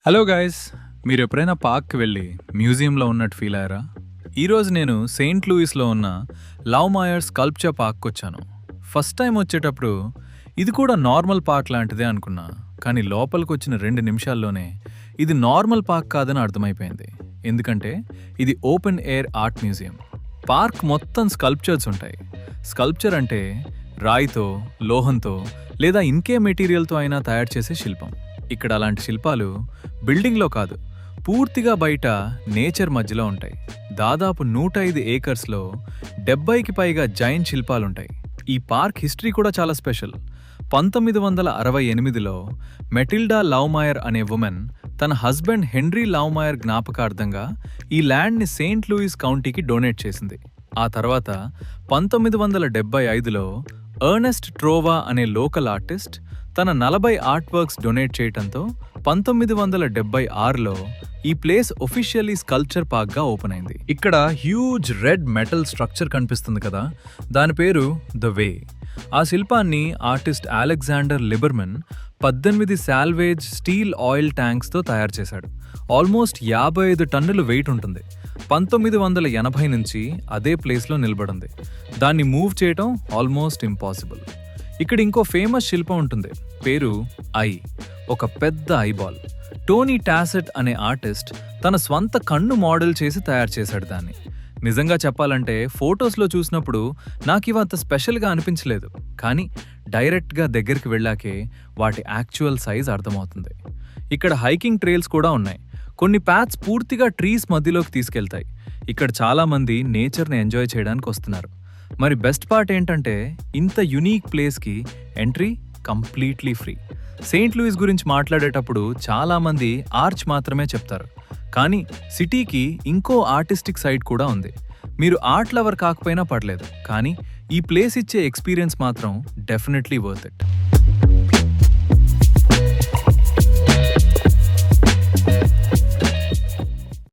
Hello guys, మీరు ఎప్పుడైనా పార్క్కి వెళ్ళి మ్యూజియంలో ఉన్నట్టు ఫీల్ అయ్యారా? ఈరోజు నేను సెయింట్ లూయిస్లో ఉన్న లవ్ మాయర్ స్కల్ప్చర్ పార్క్కి వచ్చాను. ఫస్ట్ టైం వచ్చేటప్పుడు ఇది కూడా నార్మల్ పార్క్ లాంటిదే అనుకున్నా, కానీ లోపలికి వచ్చిన 2 నిమిషాల్లోనే ఇది నార్మల్ పార్క్ కాదని అర్థమైపోయింది. ఎందుకంటే ఇది open air art museum. Park మొత్తం స్కల్ప్చర్స్ ఉంటాయి. స్కల్ప్చర్ అంటే రాయితో, లోహంతో లేదా ఇంకే మెటీరియల్తో అయినా తయారు చేసే శిల్పం. ఇక్కడ అలాంటి శిల్పాలు బిల్డింగ్లో కాదు, పూర్తిగా బయట నేచర్ మధ్యలో ఉంటాయి. దాదాపు 105 ఏకర్స్లో 70కి పైగా జైంట్ శిల్పాలుంటాయి. ఈ పార్క్ హిస్టరీ కూడా చాలా స్పెషల్. 1968లో మెటిల్డా లవ్మాయర్ అనే ఉమెన్ తన హస్బెండ్ హెన్రీ లవ్మాయర్ జ్ఞాపకార్థంగా ఈ ల్యాండ్ని సెయింట్ లూయిస్ కౌంటీకి డొనేట్ చేసింది. ఆ తర్వాత 1975లో ఎర్నెస్ట్ ట్రోవా అనే లోకల్ ఆర్టిస్ట్ తన 40 ఆర్ట్ వర్క్స్ డొనేట్ చేయటంతో 1976లో ఈ ప్లేస్ ఒఫిషియల్లీ స్కల్ప్చర్ పార్క్గా ఓపెన్ అయింది. ఇక్కడ హ్యూజ్ రెడ్ మెటల్ స్ట్రక్చర్ కనిపిస్తుంది కదా, దాని పేరు ద వే. ఆ శిల్పాన్ని artist Alexander Liberman 18 salvage steel oil ట్యాంక్స్తో తయారు చేశాడు. ఆల్మోస్ట్ 55 టన్నులు వెయిట్ ఉంటుంది. 1980 నుంచి అదే ప్లేస్లో నిలబడింది. దాన్ని మూవ్ చేయటం ఆల్మోస్ట్ ఇంపాసిబుల్. ఇక్కడ ఇంకో ఫేమస్ శిల్పం ఉంటుంది, పేరు ఐ, ఒక పెద్ద ఐబాల్. టోనీ టాసెట్ అనే ఆర్టిస్ట్ తన స్వంత కన్ను మోడల్ చేసి తయారు చేశాడు దాన్ని. నిజంగా చెప్పాలంటే ఫొటోస్లో చూసినప్పుడు నాకు ఇవి అంత స్పెషల్గా అనిపించలేదు, కానీ డైరెక్ట్గా దగ్గరికి వెళ్ళాకే వాటి యాక్చువల్ సైజ్ అర్థమవుతుంది. ఇక్కడ హైకింగ్ ట్రైల్స్ కూడా ఉన్నాయి. కొన్ని ప్యాత్స్ పూర్తిగా ట్రీస్ మధ్యలోకి తీసుకెళ్తాయి. ఇక్కడ చాలామంది నేచర్ని ఎంజాయ్ చేయడానికి వస్తున్నారు. మరి బెస్ట్ పార్ట్ ఏంటంటే ఇంత యునీక్ ప్లేస్కి entry completely free. Saint Louis గురించి మాట్లాడేటప్పుడు చాలామంది ఆర్చ్ మాత్రమే చెప్తారు, కానీ సిటీకి ఇంకో ఆర్టిస్టిక్ సైడ్ కూడా ఉంది. మీరు ఆర్ట్ లవర్ కాకపోయినా పర్లేదు, కానీ ఈ ప్లేస్ ఇచ్చే ఎక్స్పీరియన్స్ మాత్రం డెఫినెట్లీ వర్త్ ఇట్.